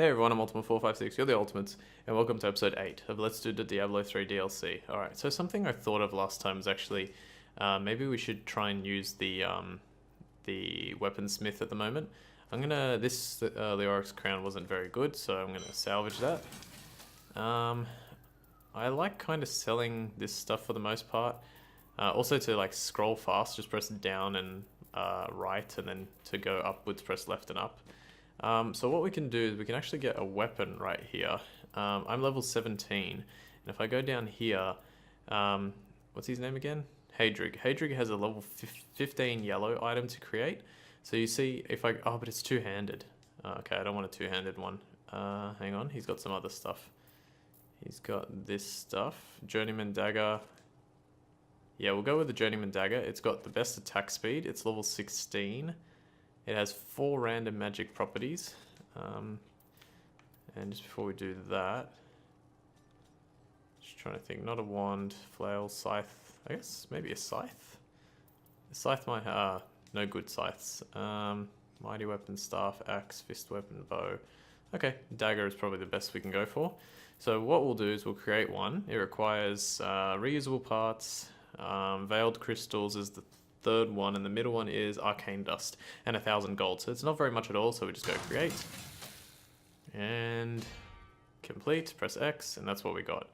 Hey everyone, I'm Ultima456, you're the Ultimates, and welcome to episode 8 of Let's Do De Diablo 3 DLC. Alright, so something I thought of last time was actually, maybe we should try and use the weaponsmith at the moment. The Oryx crown wasn't very good, so I'm gonna salvage that. I like kind of selling this stuff for the most part. Also to like scroll fast, just press down and right, and then to go upwards, press left and up. So what we can do is we can actually get a weapon right here. I'm level 17, and if I go down here, what's his name again? Hadrig. Hadrig has a level 15 yellow item to create. So you see, if I, oh, but it's two-handed. Okay, I don't want a two-handed one. Hang on, he's got some other stuff. He's got this stuff, Journeyman Dagger. Yeah, we'll go with the Journeyman Dagger. It's got the best attack speed. It's level 16. It has 4 random magic properties. And just before we do that, just trying to think, not a wand, flail, scythe, I guess maybe a scythe? The scythe might have, no good scythes. Mighty weapon, staff, axe, fist weapon, bow. Okay, dagger is probably the best we can go for. So what we'll do is we'll create one. It requires reusable parts, veiled crystals is the third one, and the middle one is arcane dust and 1,000 gold. So it's not very much at all, so we just go create and complete, press X, and that's what we got.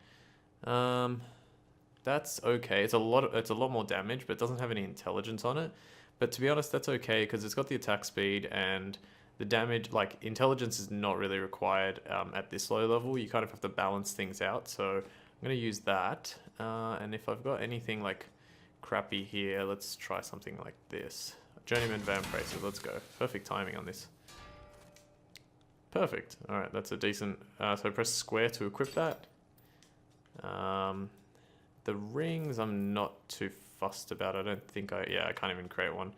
That's okay. It's a lot more damage, but it doesn't have any intelligence on it. But to be honest, that's okay because it's got the attack speed and the damage. Like, intelligence is not really required at this low level. You kind of have to balance things out. So I'm going to use that. And if I've got anything like crappy here, let's try something like this. Journeyman Vampire, so let's go. Perfect timing on this. Perfect. Alright, that's a decent... so press square to equip that. The rings I'm not too fussed about. I don't think I can't even create one.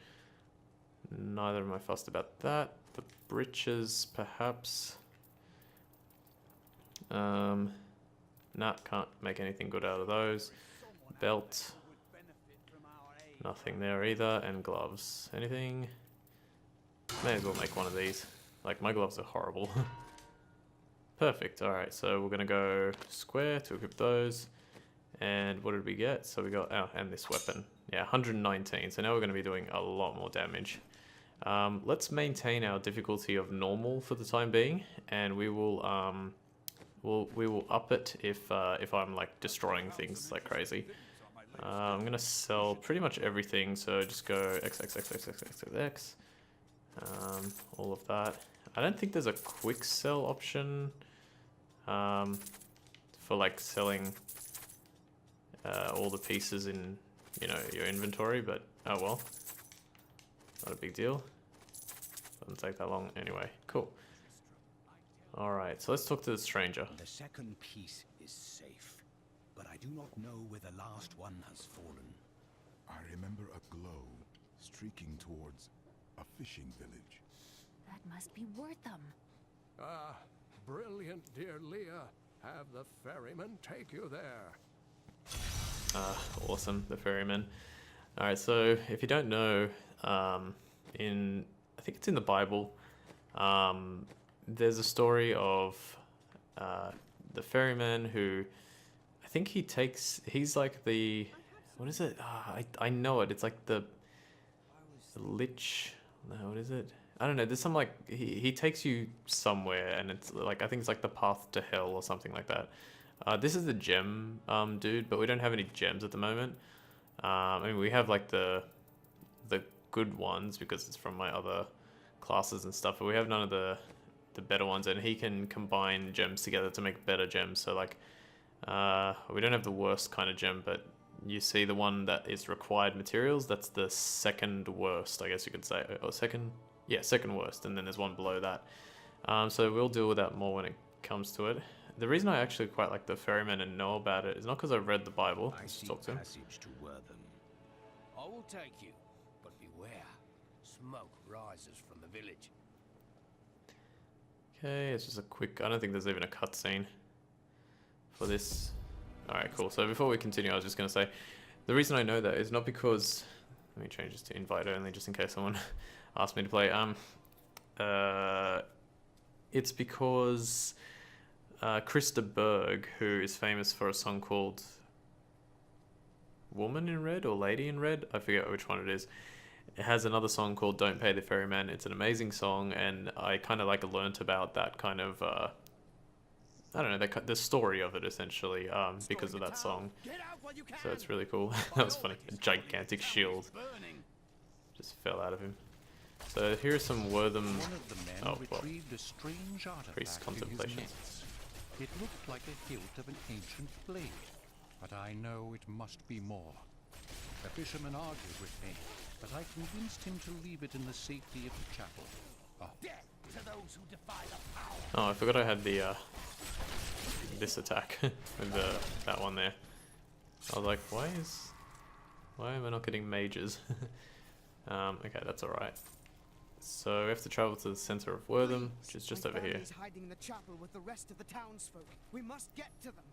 Neither am I fussed about that. The breeches, perhaps. Nah, can't make anything good out of those. Belt. Nothing there either. And gloves. Anything? May as well make one of these. Like, my gloves are horrible. Perfect. Alright, so we're going to go square to equip those. And what did we get? So we got, oh, and this weapon. Yeah, 119. So now we're going to be doing a lot more damage. Let's maintain our difficulty of normal for the time being. And we will, we will up it if I'm like destroying things like crazy. I'm gonna sell pretty much everything, so just go X, X, X, X, X, X, X, X. All of that. I don't think there's a quick sell option for like selling all the pieces in, you know, your inventory, but oh well. Not a big deal. Doesn't take that long anyway. Cool. Alright, so let's talk to the stranger. The second piece is safe, but I do not know where the last one has fallen. I remember a glow streaking towards a fishing village. That must be worth them. Ah, brilliant, dear Leah. Have the ferryman take you there. Awesome, the ferryman. Alright, so if you don't know, I think it's in the Bible, there's a story of the ferryman who, I think he's like the, what is it? I know it. It's like the lich. No, what is it? I don't know. There's some like, he takes you somewhere and it's like, I think it's like the path to hell or something like that. This is the gem dude, but we don't have any gems at the moment. I mean, we have like the good ones because it's from my other classes and stuff, but we have none of the better ones, and he can combine gems together to make better gems. So like, we don't have the worst kind of gem, but you see the one that is required materials, that's the second worst, I guess you could say, or second worst, and then there's one below that. So we'll deal with that more when it comes to it. The reason I actually quite like the ferryman and know about it is not because I've read the Bible. Let's just talk to him. Passage to Wortham. I will take you, but beware. Smoke rises from the village. Okay, it's just a quick, I don't think there's even a cutscene for this. Alright, cool. So before we continue, I was just going to say, the reason I know that is not because, let me change this to invite only just in case someone asks me to play. it's because Krista Berg, who is famous for a song called Woman in Red or Lady in Red, I forget which one it is. It has another song called Don't Pay the Ferryman. It's an amazing song, and I kind of like learnt about that kind of, I don't know, the story of it essentially, because of that song. So it's really cool. That was funny. A gigantic shield just fell out of him. So here are some Wortham, priest contemplations. It looked like a hilt of an ancient blade, but I know it must be more. The fisherman argued with me, but I convinced him to leave it in the safety of the chapel. Oh, I forgot I had the this attack with that one there. I was like, why am I not getting mages? Okay, that's all right. So we have to travel to the center of Wortham, which is just over here. Hiding in the chapel with the rest of the townsfolk. We must get to them.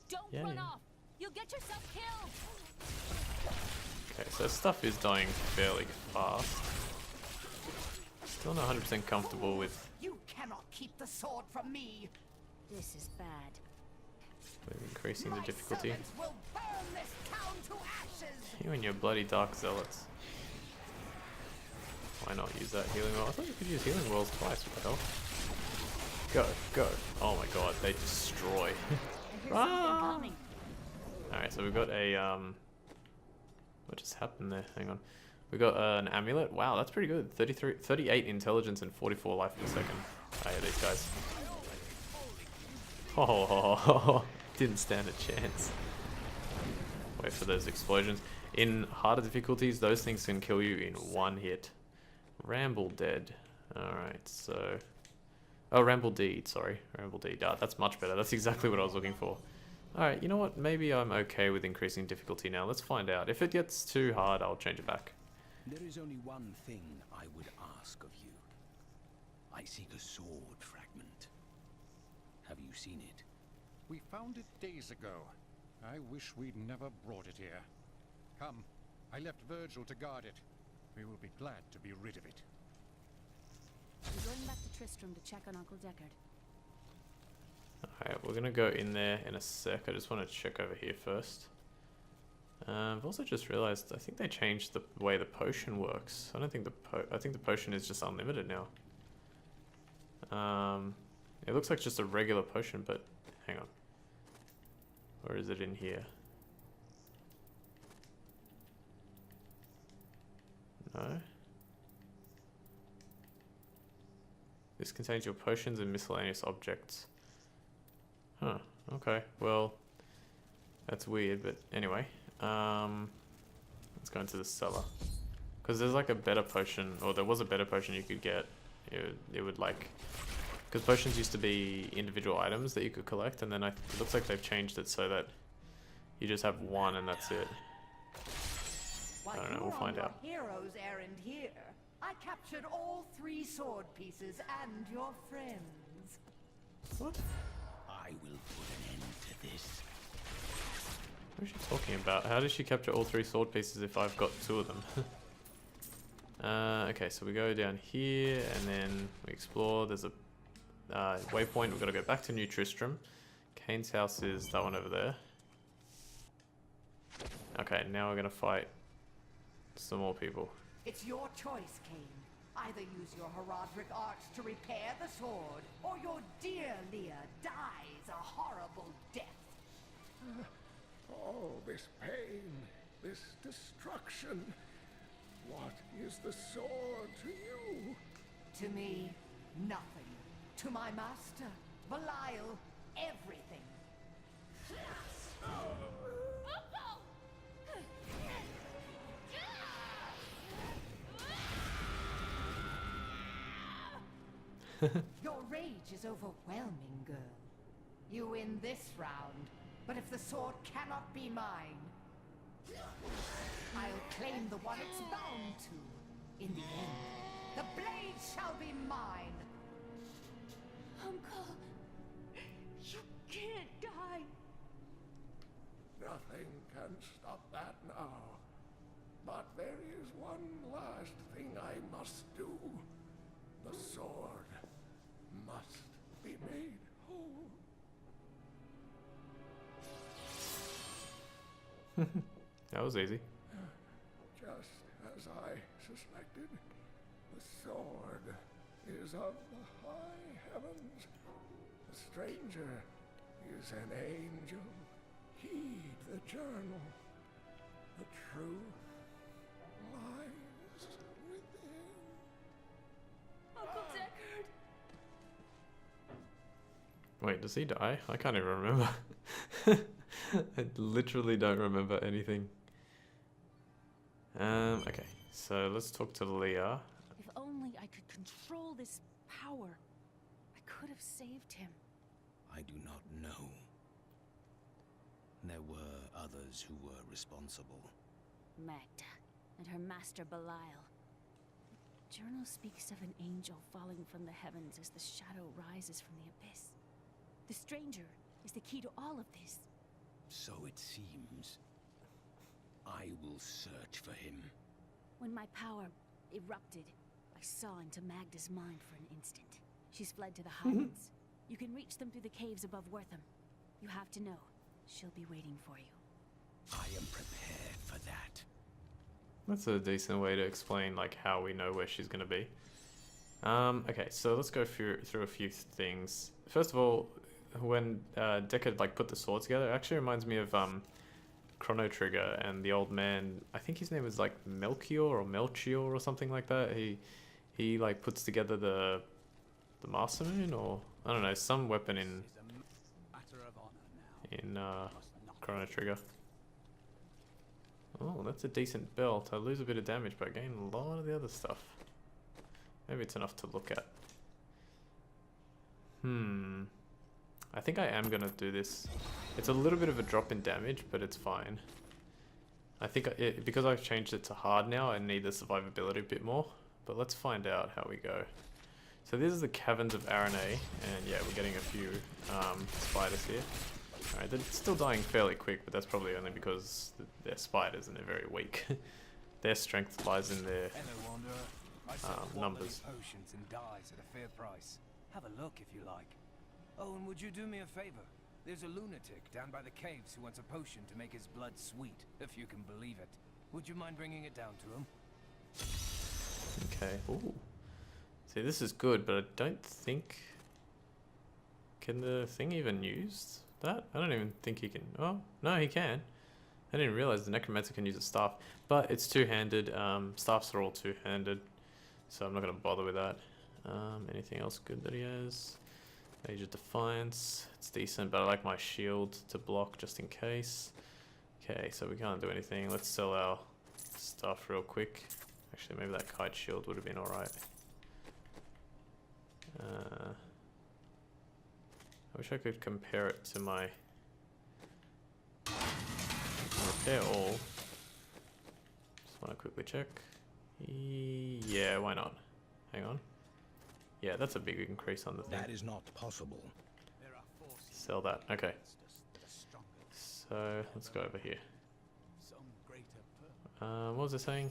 Don't run off. You'll get yourself killed. Okay, so stuff is dying fairly fast. Still not 100% comfortable with You cannot keep the sword from me. This is bad. increasing the difficulty. Servants will burn this town to ashes. You and your bloody dark zealots. Why not use that healing roll? I thought you could use healing rolls twice. What the hell? Go, go. Oh my god, they destroy. Alright, so we've got a, what just happened there? Hang on. We got an amulet. Wow, that's pretty good. 38 intelligence and 44 life per second. I hate these guys. Oh, didn't stand a chance. Wait for those explosions. In harder difficulties, those things can kill you in one hit. Ramble dead. Alright, so... Oh, Ramble Deed, sorry. Ramble Deed. Ah, that's much better. That's exactly what I was looking for. Alright, you know what? Maybe I'm okay with increasing difficulty now. Let's find out. If it gets too hard, I'll change it back. There is only one thing I would ask of you. I seek a sword fragment. Have you seen it? We found it days ago. I wish we'd never brought it here. Come, I left Virgil to guard it. We will be glad to be rid of it. I'm going back to Tristram to check on Uncle Deckard. Alright, we're gonna go in there in a sec. I just want to check over here first. I've also just realized, I think they changed the way the potion works. I don't think I think the potion is just unlimited now. It looks like just a regular potion, but hang on. Or is it in here? No. This contains your potions and miscellaneous objects. Huh, okay, well, that's weird, but anyway. Let's go into the cellar. Because there's like a better potion, or there was a better potion you could get. It would like... Because potions used to be individual items that you could collect, and then it looks like they've changed it so that you just have one and that's it. I don't know, we'll find out. Hero's errand here. I captured all 3 sword pieces and your friends. What? I will put an end to this. What is she talking about? How does she capture all 3 sword pieces if I've got 2 of them? Okay, so we go down here and then we explore. There's a waypoint. We've got to go back to New Tristram. Kane's house is that one over there. Okay, now we're going to fight some more people. It's your choice, Kane. Either use your heraldric arts to repair the sword, or your dear Leah dies a horrible death. Oh, this pain, this destruction. What is the sword to you? To me, nothing. To my master, Belial, everything. Your rage is overwhelming, girl. You win this round, but if the sword cannot be mine, I'll claim the one it's bound to. In the end, the blade shall be mine. Uncle, you can't die. Nothing can stop that now. But there is one last thing I must do. The sword must That was easy. Just as I suspected, the sword is of the high heavens. The stranger is an angel. Heed the journal. The truth lies within. Uncle Deckard! Wait, does he die? I can't even remember. I literally don't remember anything. Okay, so let's talk to Leah. If only I could control this power, I could have saved him. I do not know. There were others who were responsible. Magda and her master Belial. The journal speaks of an angel falling from the heavens as the shadow rises from the abyss. The stranger is the key to all of this. So it seems. I will search for him. When my power erupted, I saw into Magda's mind for an instant. She's fled to the Highlands. You can reach them through the caves above Wortham. You have to know, she'll be waiting for you. I am prepared for that. That's a decent way to explain like how we know where she's gonna be. Okay, so let's go through a few things. First of all, when Deckard like put the sword together, it actually reminds me of Chrono Trigger and the old man. I think his name was like Melchior or Melchior or something like that. He like puts together the Master Moon, or I don't know, some weapon in Chrono Trigger. Oh, that's a decent belt. I lose a bit of damage, but I gain a lot of the other stuff. Maybe it's enough to look at. I think I am gonna do this. It's a little bit of a drop in damage, but it's fine. I think because I've changed it to hard now, I need the survivability a bit more. But let's find out how we go. So this is the Caverns of Aranea, and yeah, we're getting a few spiders here. Alright, they're still dying fairly quick, but that's probably only because they're spiders and they're very weak. Their strength lies in their numbers. Potions and dyes at a fair price. Have a look if you like. Oh, and would you do me a favor? There's a lunatic down by the caves who wants a potion to make his blood sweet, if you can believe it. Would you mind bringing it down to him? Okay. Ooh. See, this is good, but I don't think... Can the thing even use that? I don't even think he can... Oh, no, he can. I didn't realize the Necromancer can use a staff. But it's two-handed. Staffs are all two-handed. So I'm not going to bother with that. Anything else good that he has? Age of Defiance. It's decent, but I like my shield to block just in case. Okay, so we can't do anything. Let's sell our stuff real quick. Actually, maybe that kite shield would have been alright. I wish I could compare it to my repair all. Just want to quickly check. Yeah, why not? Hang on. Yeah, that's a big increase on the thing. That is not possible. Sell that. Okay. So let's go over here. What was I saying?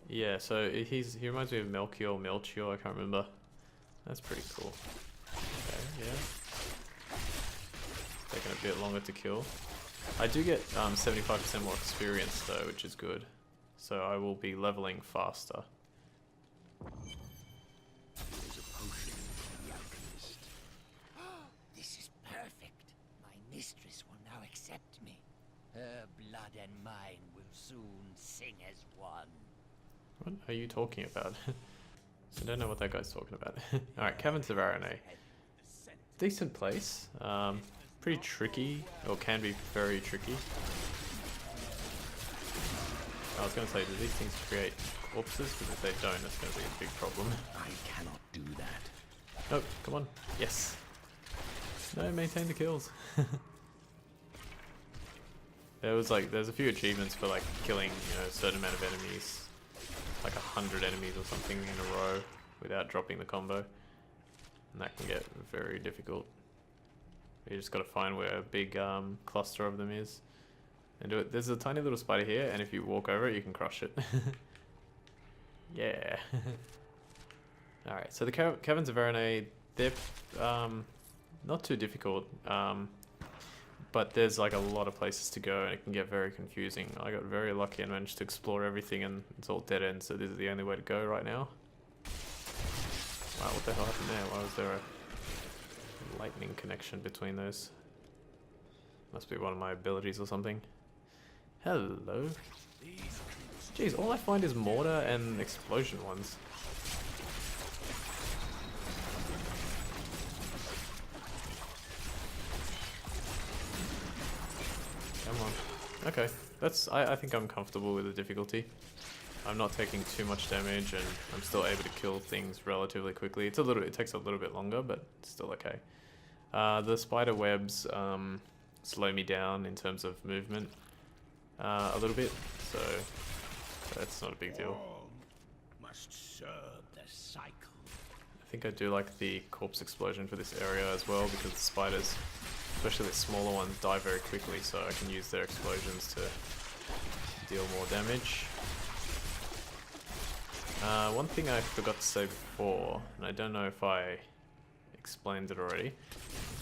Yeah, so he reminds me of Melchior, I can't remember. That's pretty cool. Okay, yeah. Taking a bit longer to kill. I do get 75% more experience though, which is good. So I will be leveling faster. There's a potion for the alchemist. This is perfect. My mistress will now accept me. Her blood and mine will soon sing as one. What are you talking about? I don't know what that guy's talking about. Alright, Caverns of Aranea. Decent place. Pretty tricky, or can be very tricky. I was going to say, do these things create corpses? Because if they don't, that's going to be a big problem. I cannot do that. Oh, come on. Yes. No, maintain the kills. There's a few achievements for like killing, a certain amount of enemies. Like 100 enemies or something in a row without dropping the combo. And that can get very difficult. You just gotta find where a big cluster of them is. And do it. There's a tiny little spider here, and if you walk over it, you can crush it. Yeah. Alright, so the Caverns of Aranea, they're not too difficult. but there's like a lot of places to go and it can get very confusing. I got very lucky and managed to explore everything and it's all dead end, so this is the only way to go right now. Wow, what the hell happened there? Why was there a lightning connection between those? Must be one of my abilities or something. Hello. Jeez, all I find is mortar and explosion ones. Come on. Okay, I think I'm comfortable with the difficulty. I'm not taking too much damage and I'm still able to kill things relatively quickly. It takes a little bit longer, but it's still okay. The spider webs slow me down in terms of movement a little bit, so that's not a big deal. All must serve the cycle. I think I do like the corpse explosion for this area as well, because the spiders, especially the smaller ones, die very quickly, so I can use their explosions to deal more damage. One thing I forgot to say before, and I don't know if I explained it already,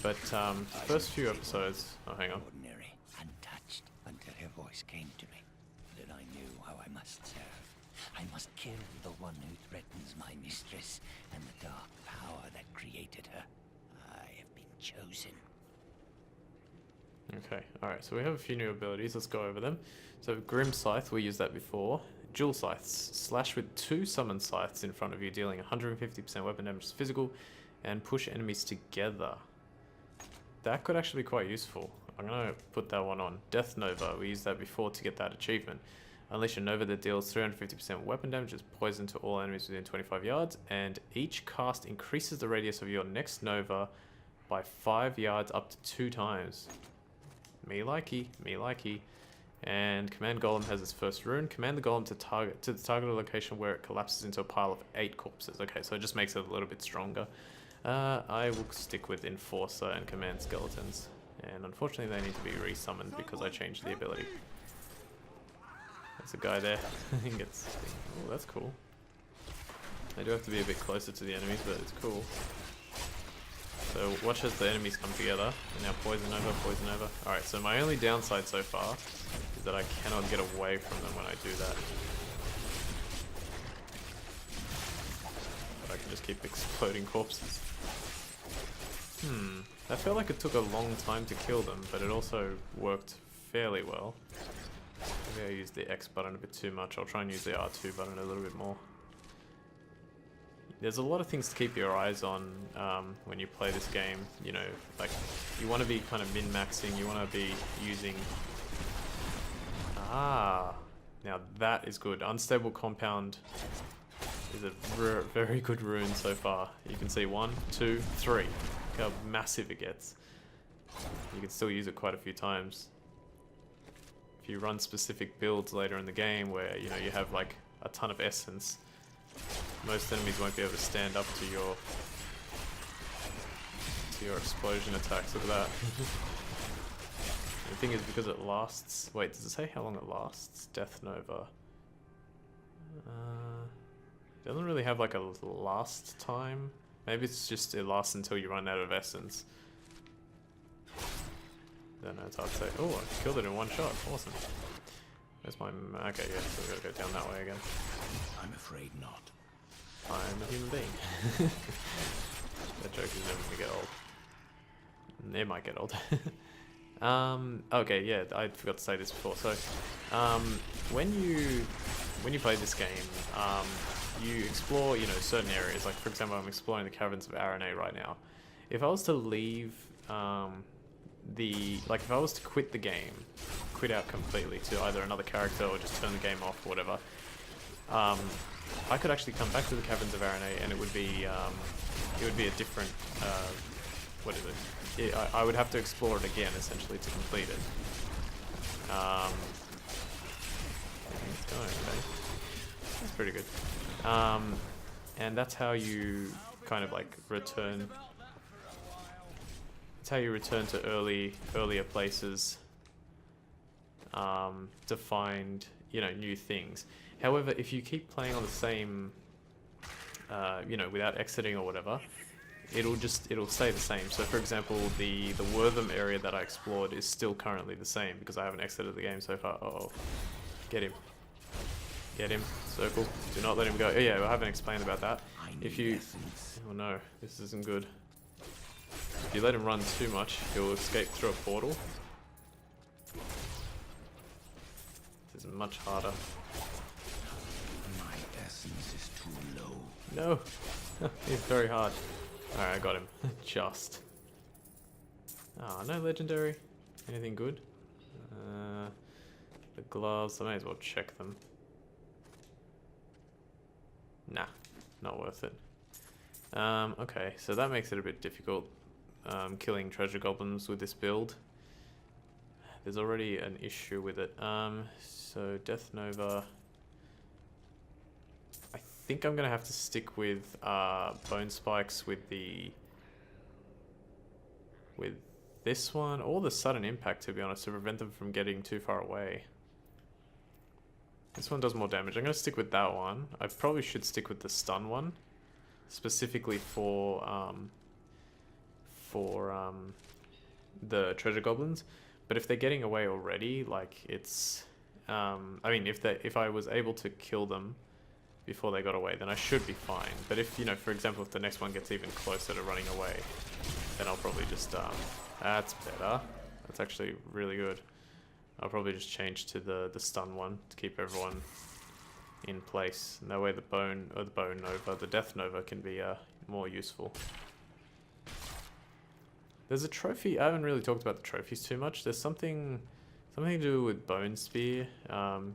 but the first few episodes... Oh, hang on. Ordinary, untouched, until her voice came to me. Then I knew how I must serve. I must kill the one who threatens my mistress and the dark power that created her. I have been chosen. Okay, alright, so we have a few new abilities, let's go over them. So Grim Scythe, we used that before. Dual Scythes, slash with 2 summon scythes in front of you, dealing 150% weapon damage physical, and push enemies together. That could actually be quite useful. I'm gonna put that one on. Death Nova, we used that before to get that achievement. Unleash a Nova that deals 350% weapon damage as poison to all enemies within 25 yards, and each cast increases the radius of your next Nova by 5 yards up to 2 times. Me likey, me likey. And Command Golem has its first rune. Command the Golem to the target location where it collapses into a pile of 8 corpses. Okay, so it just makes it a little bit stronger. I will stick with Enforcer and Command Skeletons. And unfortunately they need to be resummoned because I changed the ability. There's a guy there. He gets... Oh, that's cool. I do have to be a bit closer to the enemies, but it's cool. So watch as the enemies come together. And now poison over, poison over. Alright, so my only downside so far is that I cannot get away from them when I do that. But I can just keep exploding corpses. I felt like it took a long time to kill them, but it also worked fairly well. Maybe I used the X button a bit too much. I'll try and use the R2 button a little bit more. There's a lot of things to keep your eyes on when you play this game. You know, like, you want to be kind of min-maxing, you want to be using... Ah, now that is good. Unstable Compound is a very good rune so far. You can see 1, 2, 3. Look how massive it gets. You can still use it quite a few times. If you run specific builds later in the game where, you know, you have like a ton of essence, most enemies won't be able to stand up to your explosion attacks. Look at that. The thing is, because it lasts... Wait, does it say how long it lasts? Death Nova. Doesn't really have like a last time. Maybe it's just it lasts until you run out of essence. Don't know, it's hard to say. Oh, I killed it in one shot. Awesome. Where's my... Okay, yeah, so we gotta go down that way again. I'm afraid not. I'm a human being. That joke is never gonna get old. It might get old. Okay, yeah, I forgot to say this before. So, when you play this game, you explore, you know, certain areas. Like, for example, I'm exploring the caverns of Aranea right now. If I was to leave, if I was to quit the game, quit out completely to either another character or just turn the game off or whatever, I could actually come back to the caverns of Aranea and it would be a different, what is it? Yeah, I would have to explore it again, essentially, to complete it. It's going okay. That's pretty good. And that's how you kind of like return. That's how you return to earlier places to find, you know, new things. However, if you keep playing on the same, you know, without exiting or whatever, it'll stay the same. So for example, the Wortham area that I explored is still currently the same because I haven't exited the game so far. Uh-oh. Get him. Get him. Circle. Do not let him go. Oh yeah, I haven't explained about that. If you... Oh no, this isn't good. If you let him run too much, he'll escape through a portal. This is much harder. My essence is too low. No! He's very hard. Alright, I got him. Just. Oh, no legendary. Anything good? The gloves, I may as well check them. Nah, not worth it. Okay, so that makes it a bit difficult. Killing treasure goblins with this build. There's already an issue with it. So Death Nova. I think I'm gonna have to stick with bone spikes with this one, or the sudden impact, to be honest, to prevent them from getting too far away. This one does more damage. I'm gonna stick with that one. I probably should stick with the stun one, specifically for the treasure goblins. But if they're getting away already, like it's, I mean, if I was able to kill them before they got away, then I should be fine. But if, you know, for example, if the next one gets even closer to running away, then I'll probably just, that's better. That's actually really good. I'll probably just change to the stun one to keep everyone in place. And that way the bone nova, the death nova can be more useful. There's a trophy. I haven't really talked about the trophies too much. There's something to do with bone spear,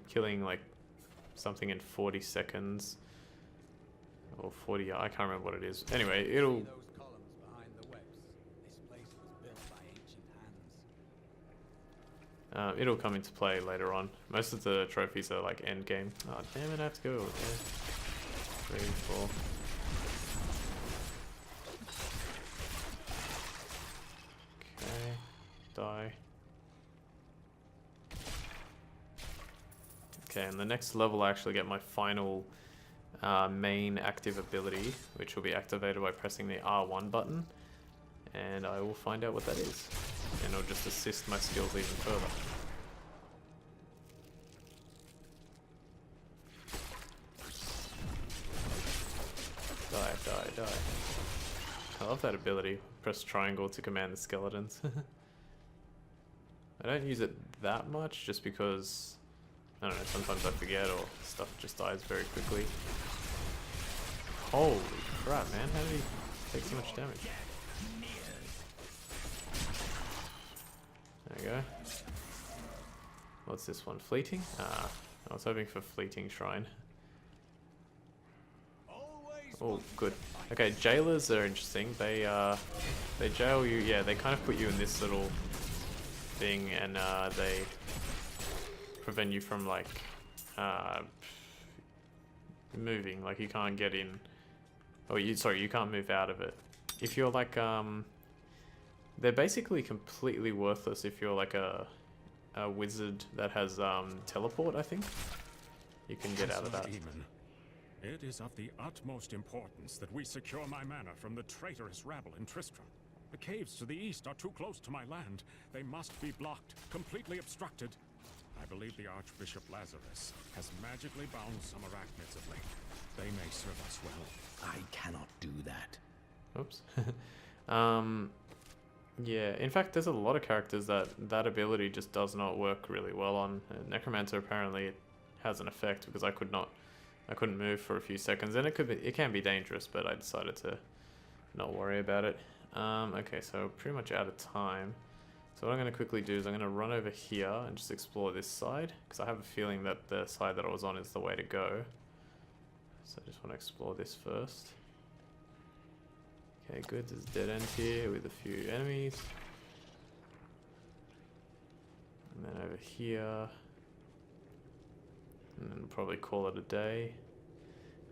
killing like something in 40 seconds or 40. I can't remember what it is. Anyway, it'll. It'll come into play later on. Most of the trophies are like end game. Oh damn it! I have to go. Okay. 3, 4. Okay. Die. Okay, and the next level I actually get my final main active ability, which will be activated by pressing the R1 button, and I will find out what that is, and it'll just assist my skills even further. Die. I love that ability. Press triangle to command the skeletons. I don't use it that much just because, I don't know, sometimes I forget or stuff just dies very quickly. Holy crap, man, how did he take so much damage? There we go. What's this one? Fleeting? Ah, I was hoping for Fleeting Shrine. Oh, good. Okay, jailers are interesting. They jail you. Yeah, they kind of put you in this little thing, and they prevent you from like moving. Like you can't get in. Oh, you can't move out of it. If you're like they're basically completely worthless if you're like a wizard that has teleport. I think you can get out of that. It is of the utmost importance that we secure my manor from the traitorous rabble in Tristram. The caves to the east are too close to my land. They must be blocked, completely obstructed. I believe the Archbishop Lazarus has magically bound some arachnids of late. They may serve us well. I cannot do that. Oops. Yeah, in fact, there's a lot of characters that ability just does not work really well on. Necromancer apparently it has an effect because I couldn't move for a few seconds, and it can be dangerous, but I decided to not worry about it. Okay, so pretty much out of time. So what I'm going to quickly do is I'm going to run over here and just explore this side, because I have a feeling that the side that I was on is the way to go. So I just want to explore this first. Okay, good. There's a dead end here with a few enemies. And then over here. And then probably call it a day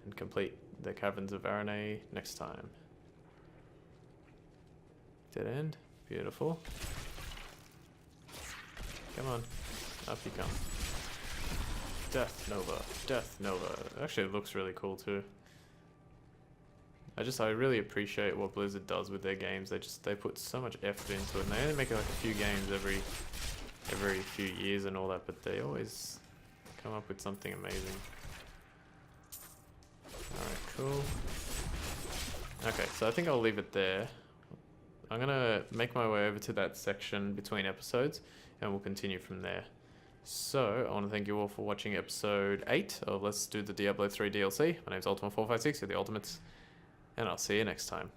and complete the Caverns of Aranei next time. Dead end. Beautiful. Come on. Up you come. Death Nova. Death Nova. Actually, it looks really cool too. I really appreciate what Blizzard does with their games. They put so much effort into it, and they only make like a few games every few years and all that, but they always come up with something amazing. Alright, cool. Okay, so I think I'll leave it there. I'm gonna make my way over to that section between episodes, and we'll continue from there. So, I want to thank you all for watching episode 8 of Let's Do the Diablo 3 DLC. My name's Ultima456, you're the Ultimates, and I'll see you next time.